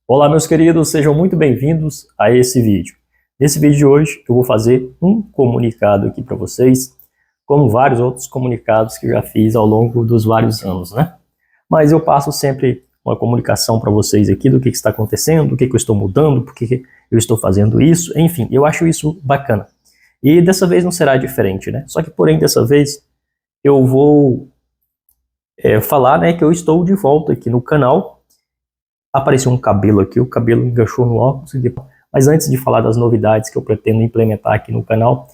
Olá, meus queridos, sejam muito bem-vindos a esse vídeo. Nesse vídeo de hoje, eu vou fazer um comunicado aqui para vocês, como vários outros comunicados que eu já fiz ao longo dos vários anos, né? Mas eu passo sempre uma comunicação para vocês aqui do que está acontecendo, do que eu estou mudando, por que eu estou fazendo isso, enfim, eu acho isso bacana. E dessa vez não será diferente, né? Só que, porém, dessa vez eu vou falar, né, que eu estou de volta aqui no canal. Apareceu um cabelo aqui, o cabelo enganchou no óculos. Mas antes de falar das novidades que eu pretendo implementar aqui no canal,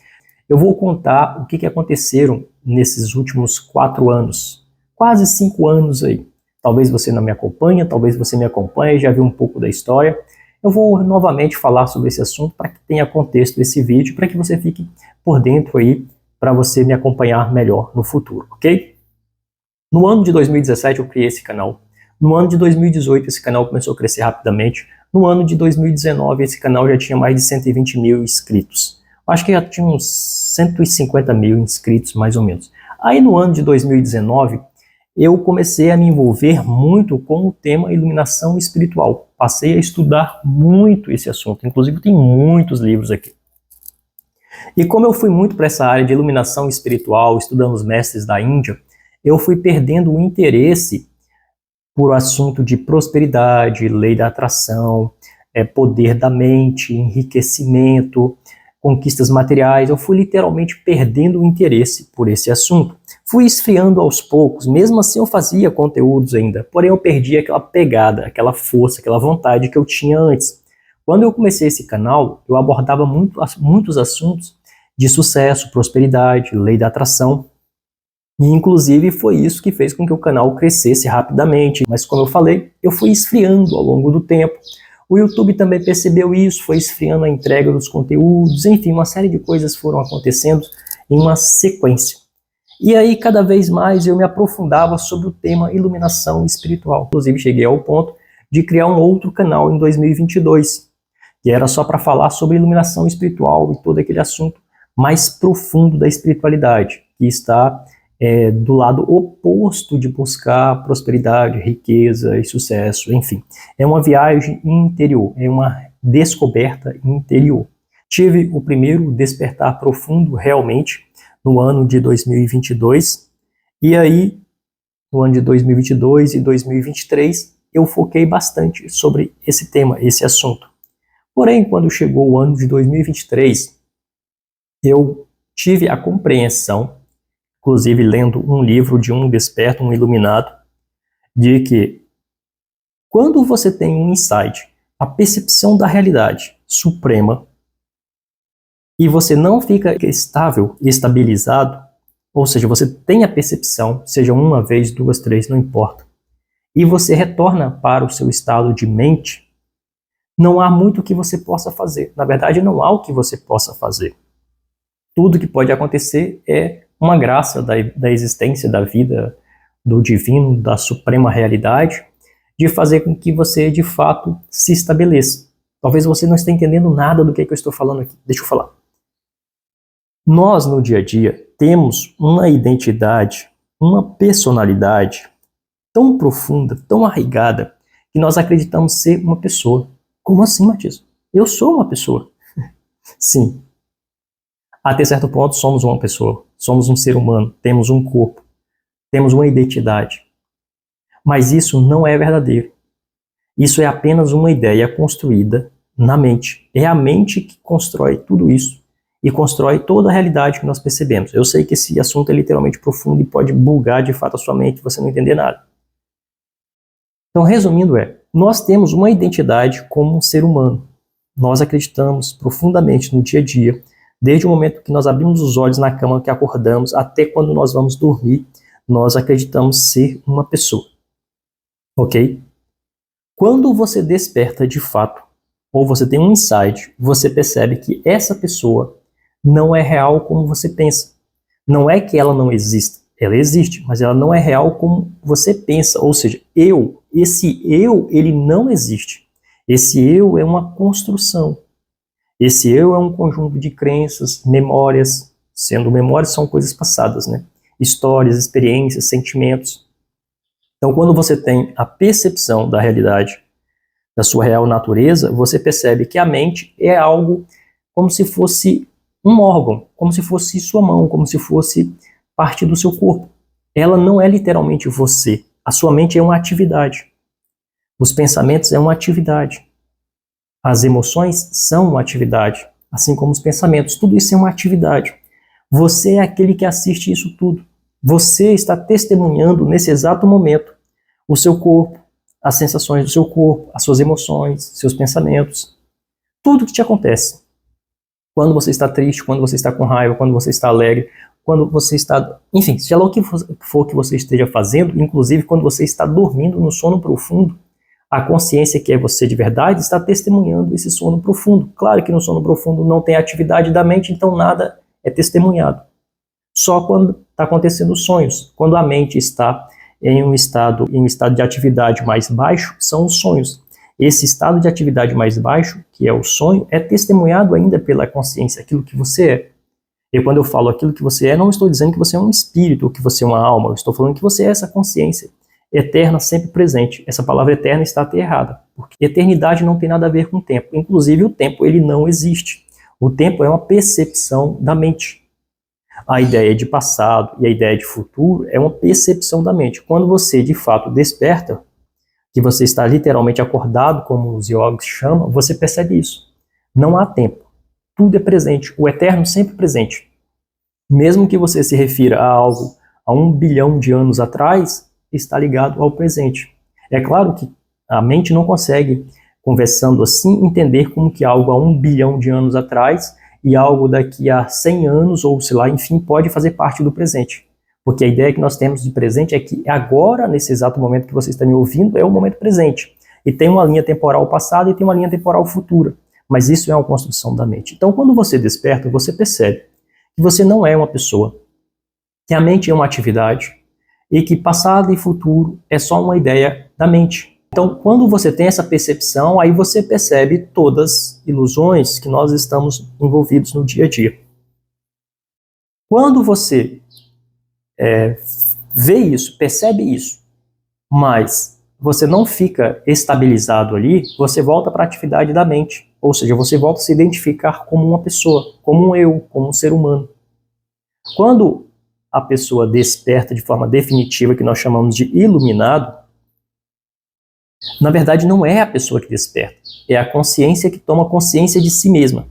eu vou contar o que aconteceram nesses últimos 4 anos, quase 5 anos aí. Talvez você não me acompanhe, talvez você me acompanhe, já viu um pouco da história. Eu vou novamente falar sobre esse assunto para que tenha contexto esse vídeo, para que você fique por dentro aí, para você me acompanhar melhor no futuro, ok? No ano de 2017 eu criei esse canal. No ano de 2018 esse canal começou a crescer rapidamente. No ano de 2019 esse canal já tinha mais de 120 mil inscritos. Acho que já tinha uns 150 mil inscritos, mais ou menos. Aí no ano de 2019 eu comecei a me envolver muito com o tema iluminação espiritual. Passei a estudar muito esse assunto, inclusive tem muitos livros aqui. E como eu fui muito para essa área de iluminação espiritual, estudando os mestres da Índia, eu fui perdendo o interesse por assunto de prosperidade, lei da atração, poder da mente, enriquecimento, conquistas materiais. Eu fui literalmente perdendo o interesse por esse assunto. Fui esfriando aos poucos, mesmo assim eu fazia conteúdos ainda, porém eu perdi aquela pegada, aquela força, aquela vontade que eu tinha antes. Quando eu comecei esse canal, eu abordava muitos assuntos de sucesso, prosperidade, lei da atração, e inclusive foi isso que fez com que o canal crescesse rapidamente. Mas como eu falei, eu fui esfriando ao longo do tempo. O YouTube também percebeu isso, foi esfriando a entrega dos conteúdos, enfim, uma série de coisas foram acontecendo em uma sequência. E aí cada vez mais eu me aprofundava sobre o tema iluminação espiritual. Inclusive cheguei ao ponto de criar um outro canal em 2022, que era só para falar sobre iluminação espiritual e todo aquele assunto mais profundo da espiritualidade, que está do lado oposto de buscar prosperidade, riqueza e sucesso, enfim. É uma viagem interior, é uma descoberta interior. Tive o primeiro despertar profundo realmente no ano de 2022, e aí no ano de 2022 e 2023 eu foquei bastante sobre esse tema, esse assunto. Porém, quando chegou o ano de 2023, eu tive a compreensão, inclusive lendo um livro de um desperto, um iluminado, de que quando você tem um insight, a percepção da realidade suprema, e você não fica estável, estabilizado, ou seja, você tem a percepção, seja uma vez, duas, três, não importa, e você retorna para o seu estado de mente, não há muito que você possa fazer. Na verdade, não há o que você possa fazer. Tudo que pode acontecer é uma graça da existência, da vida, do divino, da suprema realidade, de fazer com que você, de fato, se estabeleça. Talvez você não esteja entendendo nada do que eu estou falando aqui. Deixa eu falar. Nós, no dia a dia, temos uma identidade, uma personalidade tão profunda, tão arraigada, que nós acreditamos ser uma pessoa. Como assim, Matias? Eu sou uma pessoa. Sim. Até certo ponto somos uma pessoa, somos um ser humano, temos um corpo, temos uma identidade. Mas isso não é verdadeiro. Isso é apenas uma ideia construída na mente. É a mente que constrói tudo isso e constrói toda a realidade que nós percebemos. Eu sei que esse assunto é literalmente profundo e pode bugar de fato a sua mente e você não entender nada. Então, resumindo, nós temos uma identidade como um ser humano. Nós acreditamos profundamente no dia a dia, desde o momento que nós abrimos os olhos na cama, que acordamos, até quando nós vamos dormir, nós acreditamos ser uma pessoa. Ok? Quando você desperta de fato, ou você tem um insight, você percebe que essa pessoa não é real como você pensa. Não é que ela não exista. Ela existe, mas ela não é real como você pensa. Ou seja, esse eu, ele não existe. Esse eu é uma construção. Esse eu é um conjunto de crenças, memórias, sendo memórias são coisas passadas, né? Histórias, experiências, sentimentos. Então, quando você tem a percepção da realidade, da sua real natureza, você percebe que a mente é algo como se fosse um órgão, como se fosse sua mão, como se fosse parte do seu corpo. Ela não é literalmente você. A sua mente é uma atividade. Os pensamentos é uma atividade. As emoções são uma atividade, assim como os pensamentos. Tudo isso é uma atividade. Você é aquele que assiste isso tudo. Você está testemunhando nesse exato momento o seu corpo, as sensações do seu corpo, as suas emoções, seus pensamentos, tudo que te acontece. Quando você está triste, quando você está com raiva, quando você está alegre, quando você está... Enfim, seja lá o que for que você esteja fazendo, inclusive quando você está dormindo no sono profundo, a consciência que é você de verdade está testemunhando esse sono profundo. Claro que no sono profundo não tem atividade da mente, então nada é testemunhado. Só quando está acontecendo os sonhos, quando a mente está em um estado de atividade mais baixo, são os sonhos. Esse estado de atividade mais baixo, que é o sonho, é testemunhado ainda pela consciência, aquilo que você é. E quando eu falo aquilo que você é, não estou dizendo que você é um espírito ou que você é uma alma, eu estou falando que você é essa consciência eterna, sempre presente. Essa palavra eterna está até errada, porque eternidade não tem nada a ver com tempo. Inclusive o tempo ele não existe. O tempo é uma percepção da mente. A ideia de passado e a ideia de futuro é uma percepção da mente. Quando você de fato desperta, que você está literalmente acordado, como os yogis chamam, você percebe isso. Não há tempo. Tudo é presente. O eterno sempre presente. Mesmo que você se refira a algo há 1 bilhão de anos atrás, está ligado ao presente. É claro que a mente não consegue, conversando assim, entender como que algo há 1 bilhão de anos atrás e algo daqui a 100 anos, ou sei lá, enfim, pode fazer parte do presente. Porque a ideia que nós temos de presente é que agora, nesse exato momento que você está me ouvindo, é o momento presente. E tem uma linha temporal passada e tem uma linha temporal futura. Mas isso é uma construção da mente. Então, quando você desperta, você percebe que você não é uma pessoa, que a mente é uma atividade e que passado e futuro é só uma ideia da mente. Então, quando você tem essa percepção, aí você percebe todas as ilusões que nós estamos envolvidos no dia a dia. Quando você vê isso, percebe isso, mas você não fica estabilizado ali, você volta para a atividade da mente. Ou seja, você volta a se identificar como uma pessoa, como um eu, como um ser humano. Quando a pessoa desperta de forma definitiva, que nós chamamos de iluminado, na verdade não é a pessoa que desperta, é a consciência que toma consciência de si mesma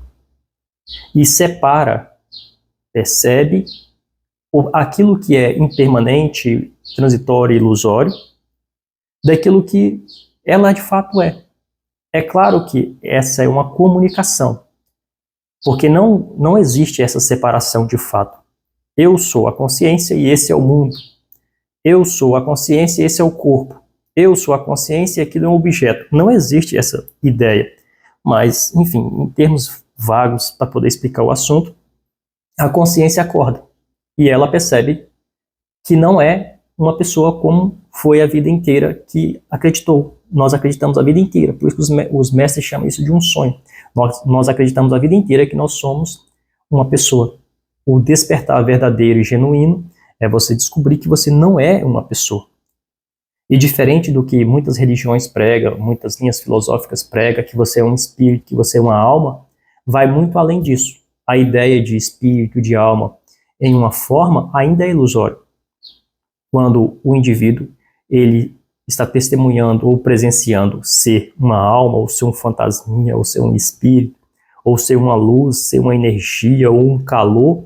e separa, percebe aquilo que é impermanente, transitório e ilusório daquilo que ela de fato é. É claro que essa é uma comunicação, porque não existe essa separação de fato. Eu sou a consciência e esse é o mundo. Eu sou a consciência e esse é o corpo. Eu sou a consciência e aquilo é um objeto. Não existe essa ideia. Mas, enfim, em termos vagos, para poder explicar o assunto, a consciência acorda. E ela percebe que não é uma pessoa como foi a vida inteira que acreditou. Nós acreditamos a vida inteira. Por isso que os mestres chamam isso de um sonho. Nós acreditamos a vida inteira que nós somos uma pessoa. O despertar verdadeiro e genuíno é você descobrir que você não é uma pessoa. E diferente do que muitas religiões pregam, muitas linhas filosóficas pregam, que você é um espírito, que você é uma alma, vai muito além disso. A ideia de espírito, de alma, em uma forma, ainda é ilusória. Quando o indivíduo ele está testemunhando ou presenciando ser uma alma, ou ser um fantasminha, ou ser um espírito, ou ser uma luz, ser uma energia, ou um calor,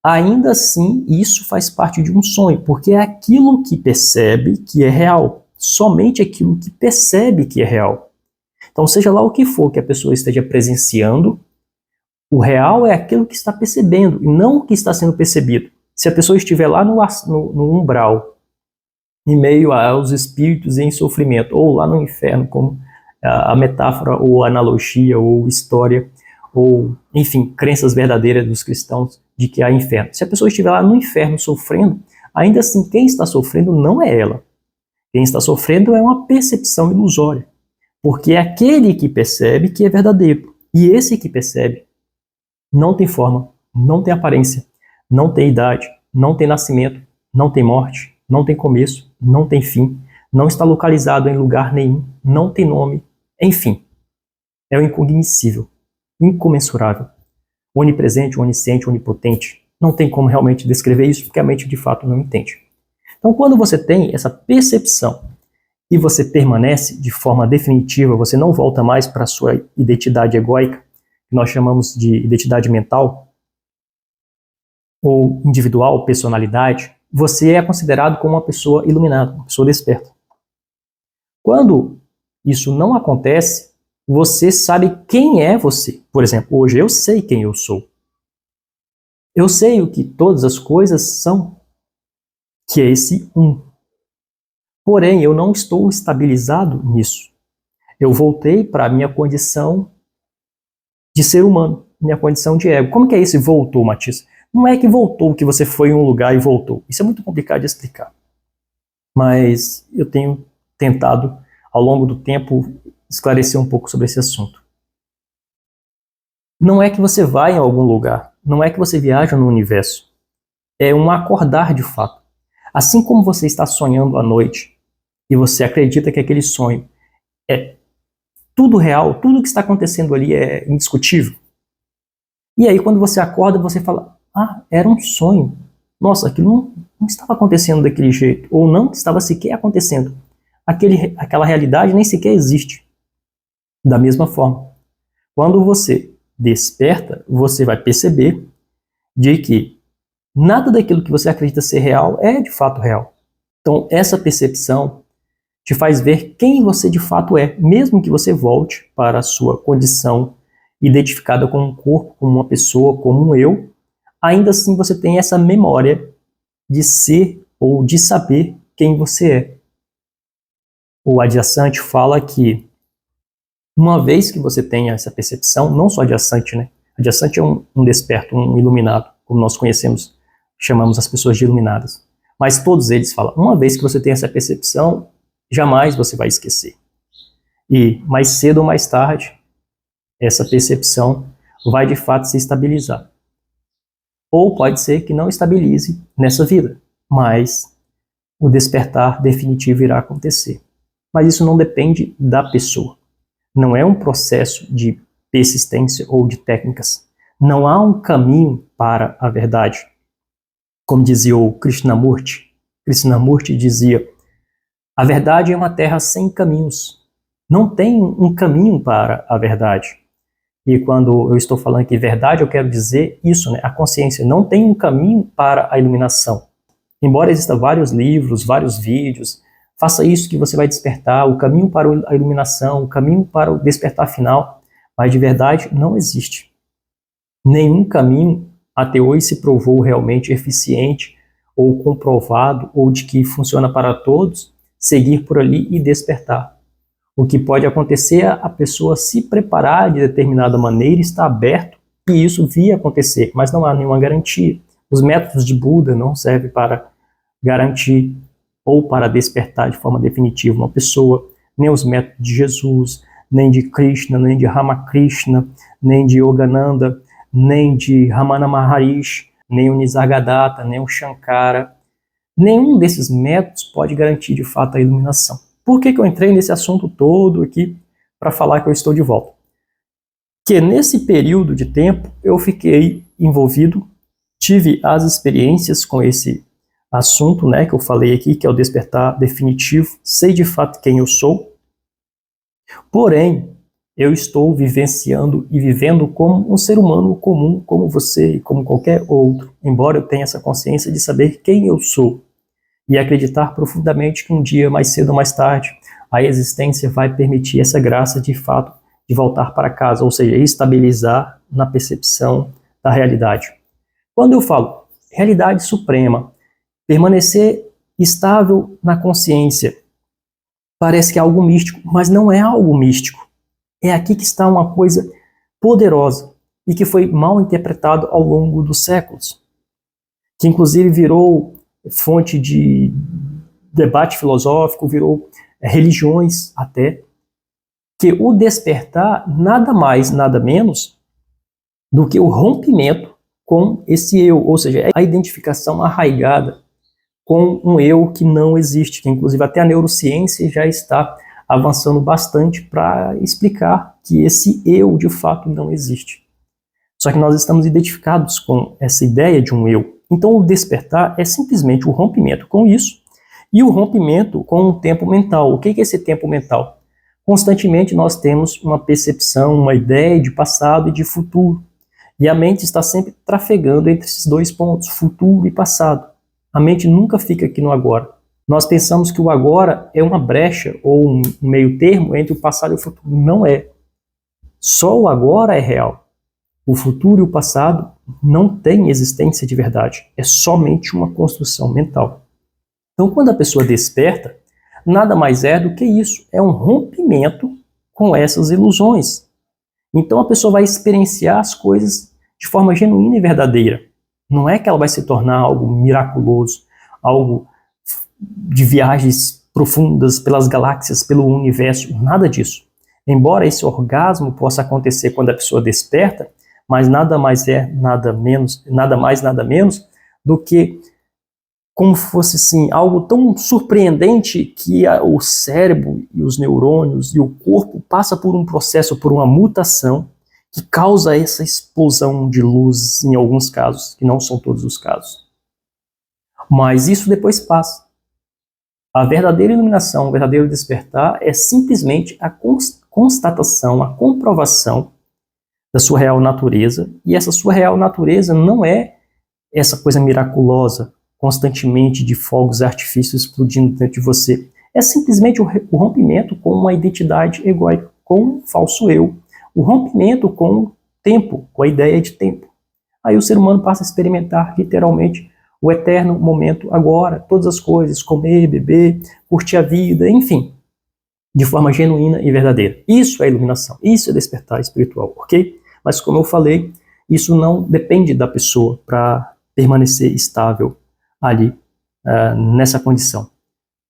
ainda assim isso faz parte de um sonho, porque é aquilo que percebe que é real, somente aquilo que percebe que é real. Então, seja lá o que for que a pessoa esteja presenciando, o real é aquilo que está percebendo, e não o que está sendo percebido. Se a pessoa estiver lá no umbral, em meio aos espíritos em sofrimento, ou lá no inferno, como a metáfora, ou analogia, ou história, ou, enfim, crenças verdadeiras dos cristãos de que há inferno. Se a pessoa estiver lá no inferno sofrendo, ainda assim quem está sofrendo não é ela. Quem está sofrendo é uma percepção ilusória, porque é aquele que percebe que é verdadeiro. E esse que percebe não tem forma, não tem aparência, não tem idade, não tem nascimento, não tem morte, não tem começo, não tem fim, não está localizado em lugar nenhum, não tem nome, Enfim, é o incognoscível, incomensurável, onipresente, onisciente, onipotente. Não tem como realmente descrever isso, porque a mente de fato não entende. Então, quando você tem essa percepção e você permanece de forma definitiva, você não volta mais para a sua identidade egóica, que nós chamamos de identidade mental, ou individual, personalidade, você é considerado como uma pessoa iluminada, uma pessoa desperta. Quando isso não acontece, você sabe quem é você. Por exemplo, hoje eu sei quem eu sou. Eu sei o que todas as coisas são, que é esse um. Porém, eu não estou estabilizado nisso. Eu voltei para a minha condição de ser humano, minha condição de ego. Como que é esse voltou, Matias? Não é que voltou, que você foi em um lugar e voltou. Isso é muito complicado de explicar. Mas eu tenho tentado, ao longo do tempo, esclarecer um pouco sobre esse assunto. Não é que você vai em algum lugar, não é que você viaja no universo. É um acordar de fato. Assim como você está sonhando à noite e você acredita que aquele sonho é tudo real, tudo que está acontecendo ali é indiscutível. E aí quando você acorda, você fala, era um sonho. Nossa, aquilo não estava acontecendo daquele jeito, ou não estava sequer acontecendo. Aquela realidade nem sequer existe. Da mesma forma, quando você desperta, você vai perceber de que nada daquilo que você acredita ser real é de fato real. Então essa percepção te faz ver quem você de fato é, mesmo que você volte para a sua condição identificada como um corpo, como uma pessoa, como um eu, ainda assim você tem essa memória de ser ou de saber quem você é. O Adyashanti fala que uma vez que você tenha essa percepção, não só Adyashanti, né? Adyashanti é um desperto, um iluminado, como nós conhecemos, chamamos as pessoas de iluminadas. Mas todos eles falam, uma vez que você tem essa percepção, jamais você vai esquecer. E mais cedo ou mais tarde, essa percepção vai de fato se estabilizar. Ou pode ser que não estabilize nessa vida, mas o despertar definitivo irá acontecer. Mas isso não depende da pessoa. Não é um processo de persistência ou de técnicas. Não há um caminho para a verdade. Como dizia o Krishnamurti. Krishnamurti dizia, a verdade é uma terra sem caminhos. Não tem um caminho para a verdade. E quando eu estou falando que verdade, eu quero dizer isso, né? A consciência não tem um caminho para a iluminação. Embora existam vários livros, vários vídeos, faça isso que você vai despertar, o caminho para a iluminação, o caminho para o despertar final, mas de verdade não existe. Nenhum caminho até hoje se provou realmente eficiente ou comprovado ou de que funciona para todos, seguir por ali e despertar. O que pode acontecer é a pessoa se preparar de determinada maneira, estar aberto e isso vir acontecer, mas não há nenhuma garantia. Os métodos de Buda não servem para garantir ou para despertar de forma definitiva uma pessoa, nem os métodos de Jesus, nem de Krishna, nem de Ramakrishna, nem de Yogananda, nem de Ramana Maharishi, nem o Nisargadatta, nem o Shankara. Nenhum desses métodos pode garantir de fato a iluminação. Por que eu entrei nesse assunto todo aqui para falar que eu estou de volta? Que nesse período de tempo eu fiquei envolvido, tive as experiências com esse assunto, né, que eu falei aqui, que é o despertar definitivo, sei de fato quem eu sou, porém, eu estou vivenciando e vivendo como um ser humano comum, como você e como qualquer outro, embora eu tenha essa consciência de saber quem eu sou e acreditar profundamente que um dia, mais cedo ou mais tarde, a existência vai permitir essa graça de fato de voltar para casa, ou seja, estabilizar na percepção da realidade. Quando eu falo realidade suprema, permanecer estável na consciência, parece que é algo místico, mas não é algo místico. É aqui que está uma coisa poderosa e que foi mal interpretado ao longo dos séculos, que inclusive virou fonte de debate filosófico, virou religiões até, que o despertar nada mais, nada menos do que o rompimento com esse eu, ou seja, a identificação arraigada com um eu que não existe, que inclusive até a neurociência já está avançando bastante para explicar que esse eu de fato não existe. Só que nós estamos identificados com essa ideia de um eu. Então o despertar é simplesmente o rompimento com isso e o rompimento com o tempo mental. O que é esse tempo mental? Constantemente nós temos uma percepção, uma ideia de passado e de futuro. E a mente está sempre trafegando entre esses dois pontos, futuro e passado. A mente nunca fica aqui no agora. Nós pensamos que o agora é uma brecha ou um meio termo entre o passado e o futuro. Não é. Só o agora é real. O futuro e o passado não têm existência de verdade. É somente uma construção mental. Então, quando a pessoa desperta, nada mais é do que isso. É um rompimento com essas ilusões. Então, a pessoa vai experienciar as coisas de forma genuína e verdadeira. Não é que ela vai se tornar algo miraculoso, algo de viagens profundas pelas galáxias, pelo universo, nada disso. Embora esse orgasmo possa acontecer quando a pessoa desperta, mas nada mais nada menos do que como fosse assim, algo tão surpreendente que o cérebro e os neurônios e o corpo passa por um processo, por uma mutação que causa essa explosão de luz em alguns casos, que não são todos os casos. Mas isso depois passa. A verdadeira iluminação, o verdadeiro despertar é simplesmente a constatação, a comprovação da sua real natureza, e essa sua real natureza não é essa coisa miraculosa, constantemente de fogos e artifícios explodindo dentro de você. É simplesmente o rompimento com uma identidade egóica, com um falso eu, o rompimento com o tempo, com a ideia de tempo. Aí o ser humano passa a experimentar literalmente o eterno momento agora, todas as coisas, comer, beber, curtir a vida, enfim, de forma genuína e verdadeira. Isso é iluminação, isso é despertar espiritual, ok? Mas como eu falei, isso não depende da pessoa para permanecer estável ali, nessa condição.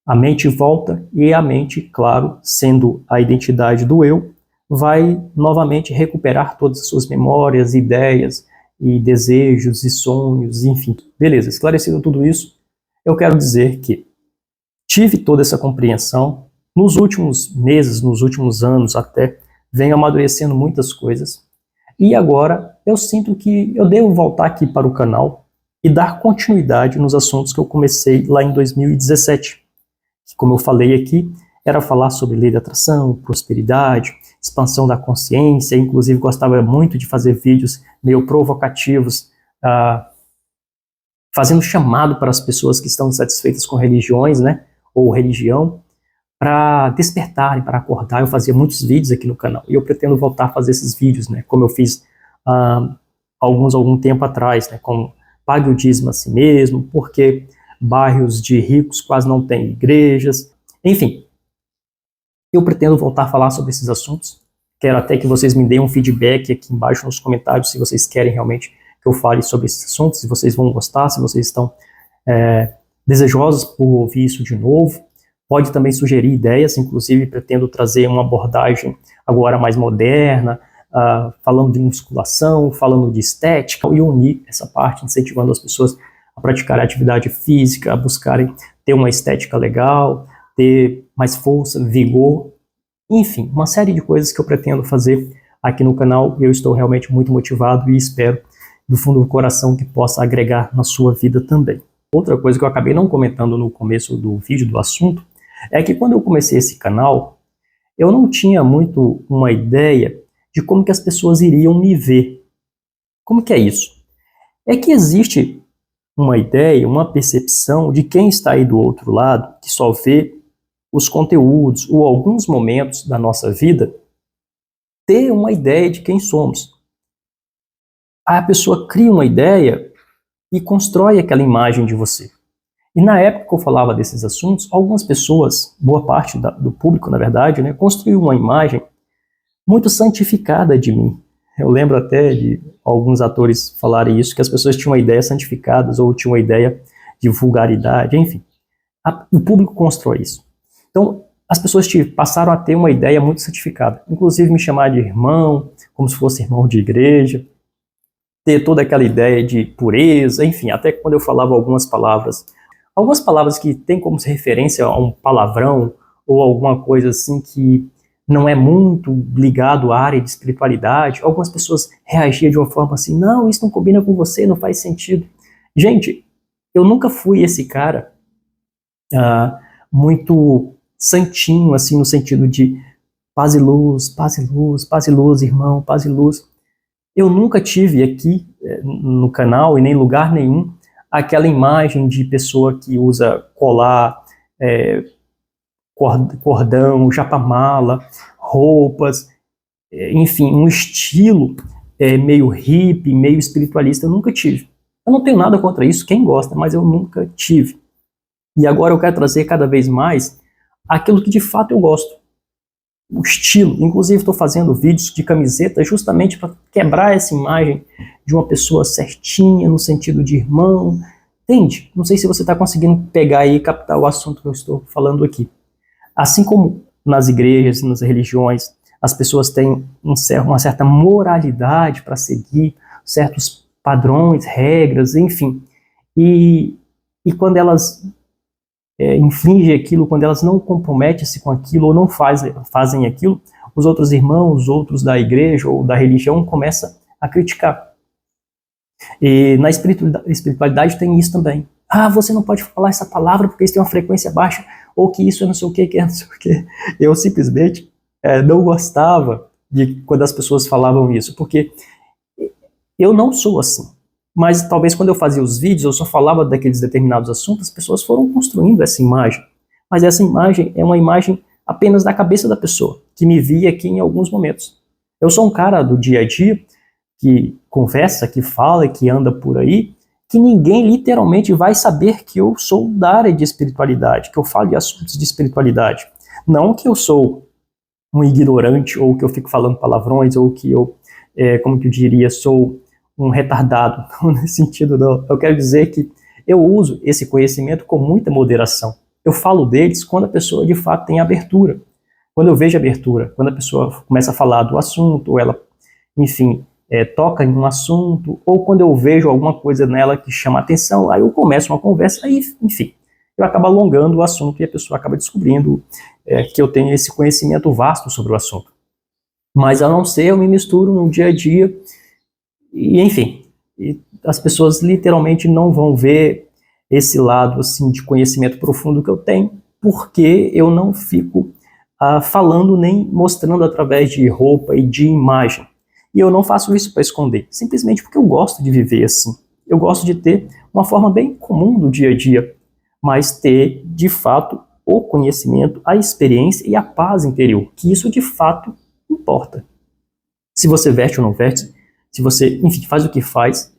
A mente volta e a mente, claro, sendo a identidade do eu, vai novamente recuperar todas as suas memórias, ideias e desejos e sonhos, enfim. Beleza, esclarecido tudo isso, eu quero dizer que tive toda essa compreensão. Nos últimos meses, nos últimos anos até, venho amadurecendo muitas coisas. E agora eu sinto que eu devo voltar aqui para o canal e dar continuidade nos assuntos que eu comecei lá em 2017. Como eu falei aqui, era falar sobre lei da atração, prosperidade, expansão da consciência. Inclusive gostava muito de fazer vídeos meio provocativos, fazendo chamado para as pessoas que estão insatisfeitas com religiões, né, ou religião, para despertarem, para acordar. Eu fazia muitos vídeos aqui no canal e eu pretendo voltar a fazer esses vídeos, né, como eu fiz algum tempo atrás, né, como pague o dízimo a si mesmo, porque bairros de ricos quase não têm igrejas, enfim. Eu pretendo voltar a falar sobre esses assuntos. Quero até que vocês me deem um feedback aqui embaixo nos comentários, se vocês querem realmente que eu fale sobre esses assuntos, se vocês vão gostar, se vocês estão desejosos por ouvir isso de novo. Pode também sugerir ideias, inclusive pretendo trazer uma abordagem agora mais moderna, falando de musculação, falando de estética, e unir essa parte, incentivando as pessoas a praticar atividade física, a buscarem ter uma estética legal, ter mais força, vigor, enfim, uma série de coisas que eu pretendo fazer aqui no canal, e eu estou realmente muito motivado e espero do fundo do coração que possa agregar na sua vida também. Outra coisa que eu acabei não comentando no começo do vídeo, do assunto, é que quando eu comecei esse canal, eu não tinha muito uma ideia de como que as pessoas iriam me ver. Como que é isso? É que existe uma ideia, uma percepção de quem está aí do outro lado, que só vê os conteúdos ou alguns momentos da nossa vida, ter uma ideia de quem somos. Aí a pessoa cria uma ideia e constrói aquela imagem de você. E na época que eu falava desses assuntos, algumas pessoas, boa parte do público, na verdade, né, construiu uma imagem muito santificada de mim. Eu lembro até de alguns atores falarem isso, que as pessoas tinham ideias santificadas ou tinham uma ideia de vulgaridade, enfim. O público constrói isso. Então, as pessoas passaram a ter uma ideia muito santificada. Inclusive me chamar de irmão, como se fosse irmão de igreja, ter toda aquela ideia de pureza, enfim, até quando eu falava algumas palavras que têm como referência a um palavrão ou alguma coisa assim que não é muito ligado à área de espiritualidade, algumas pessoas reagiam de uma forma assim, não, isso não combina com você, não faz sentido. Gente, eu nunca fui esse cara muito santinho, assim, no sentido de paz e luz, paz e luz, paz e luz, irmão, paz e luz. Eu nunca tive aqui no canal e nem em lugar nenhum aquela imagem de pessoa que usa colar, cordão, japamala, roupas, enfim, um estilo meio hippie, meio espiritualista. Eu nunca tive. Eu não tenho nada contra isso, quem gosta, mas eu nunca tive. E agora eu quero trazer cada vez mais aquilo que de fato eu gosto. O estilo. Inclusive estou fazendo vídeos de camiseta justamente para quebrar essa imagem de uma pessoa certinha, no sentido de irmão. Entende? Não sei se você está conseguindo pegar e captar o assunto que eu estou falando aqui. Assim como nas igrejas, nas religiões, as pessoas têm uma certa moralidade para seguir, certos padrões, regras, enfim. E quando elas infringem aquilo, quando elas não comprometem-se com aquilo ou não fazem aquilo, os outros irmãos, os outros da igreja ou da religião começam a criticar. E na espiritualidade tem isso também. Ah, você não pode falar essa palavra porque isso tem uma frequência baixa, ou que isso é não sei o que é não sei o que. Eu simplesmente não gostava de quando as pessoas falavam isso, porque eu não sou assim. Mas talvez quando eu fazia os vídeos, eu só falava daqueles determinados assuntos, as pessoas foram construindo essa imagem. Mas essa imagem é uma imagem apenas da cabeça da pessoa, que me via aqui em alguns momentos. Eu sou um cara do dia a dia, que conversa, que fala, que anda por aí, que ninguém literalmente vai saber que eu sou da área de espiritualidade, que eu falo de assuntos de espiritualidade. Não que eu sou um ignorante, ou que eu fico falando palavrões, ou que eu, como que eu diria, sou um retardado, não nesse sentido não. Eu quero dizer que eu uso esse conhecimento com muita moderação. Eu falo deles quando a pessoa de fato tem abertura. Quando eu vejo abertura, quando a pessoa começa a falar do assunto, ou ela, enfim, toca em um assunto, ou quando eu vejo alguma coisa nela que chama atenção, aí eu começo uma conversa, aí, enfim, eu acabo alongando o assunto e a pessoa acaba descobrindo que eu tenho esse conhecimento vasto sobre o assunto. Mas a não ser, eu me misturo no dia a dia, e enfim, as pessoas literalmente não vão ver esse lado assim de conhecimento profundo que eu tenho, porque eu não fico falando nem mostrando através de roupa e de imagem. E eu não faço isso para esconder, simplesmente porque eu gosto de viver assim. Eu gosto de ter uma forma bem comum do dia a dia, mas ter, de fato, o conhecimento, a experiência e a paz interior, que isso de fato importa. Se você veste ou não veste, se você, enfim, faz o que faz,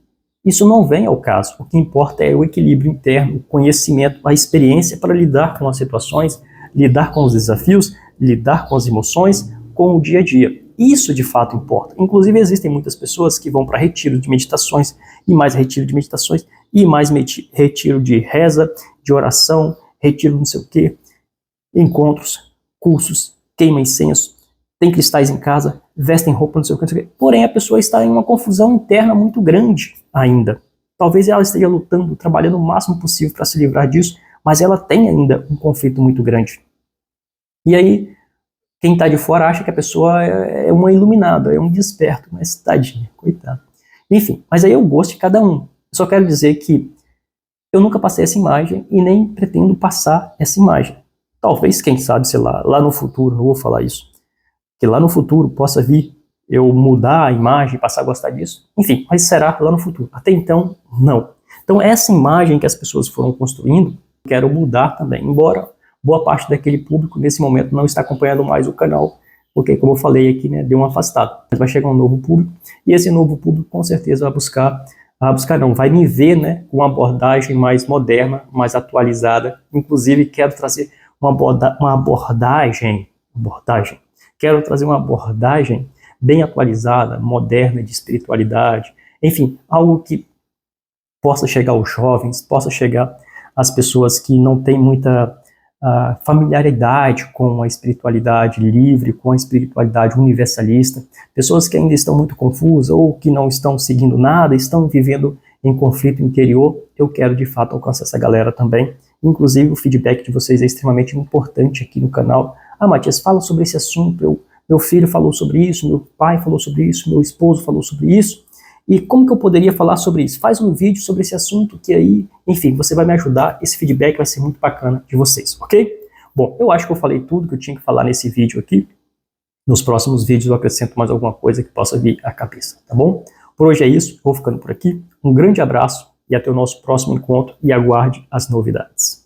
isso não vem ao caso. O que importa é o equilíbrio interno, o conhecimento, a experiência para lidar com as situações, lidar com os desafios, lidar com as emoções, com o dia a dia. Isso de fato importa. Inclusive existem muitas pessoas que vão para retiro de meditações, e mais retiro de meditações, e mais retiro de reza, de oração, retiro não sei o quê, encontros, cursos, queima incenso, tem cristais em casa, vestem roupa, não sei o que, não sei o que. Porém, a pessoa está em uma confusão interna muito grande ainda. Talvez ela esteja lutando, trabalhando o máximo possível para se livrar disso, mas ela tem ainda um conflito muito grande. E aí, quem está de fora acha que a pessoa é uma iluminada, é um desperto, mas tadinha, coitado. Enfim, mas aí é o gosto de cada um. Eu só quero dizer que eu nunca passei essa imagem e nem pretendo passar essa imagem. Talvez, quem sabe, sei lá no futuro, não vou falar isso, que lá no futuro possa vir eu mudar a imagem, passar a gostar disso. Enfim, mas será lá no futuro. Até então, não. Então essa imagem que as pessoas foram construindo, eu quero mudar também. Embora boa parte daquele público nesse momento não está acompanhando mais o canal, porque como eu falei aqui, né, deu uma afastada. Mas vai chegar um novo público, e esse novo público com certeza vai me ver, né, com uma abordagem mais moderna, mais atualizada. Inclusive quero trazer uma abordagem. Quero trazer uma abordagem bem atualizada, moderna, de espiritualidade, enfim, algo que possa chegar aos jovens, possa chegar às pessoas que não têm muita familiaridade com a espiritualidade livre, com a espiritualidade universalista, pessoas que ainda estão muito confusas ou que não estão seguindo nada, estão vivendo em conflito interior. Eu quero de fato alcançar essa galera também Inclusive, o feedback de vocês é extremamente importante aqui no canal. Ah, Matias, fala sobre esse assunto, meu filho falou sobre isso, meu pai falou sobre isso, meu esposo falou sobre isso. E como que eu poderia falar sobre isso? Faz um vídeo sobre esse assunto que aí, enfim, você vai me ajudar. Esse feedback vai ser muito bacana de vocês, ok? Bom, eu acho que eu falei tudo que eu tinha que falar nesse vídeo aqui. Nos próximos vídeos eu acrescento mais alguma coisa que possa vir à cabeça, tá bom? Por hoje é isso, vou ficando por aqui. Um grande abraço e até o nosso próximo encontro e aguarde as novidades.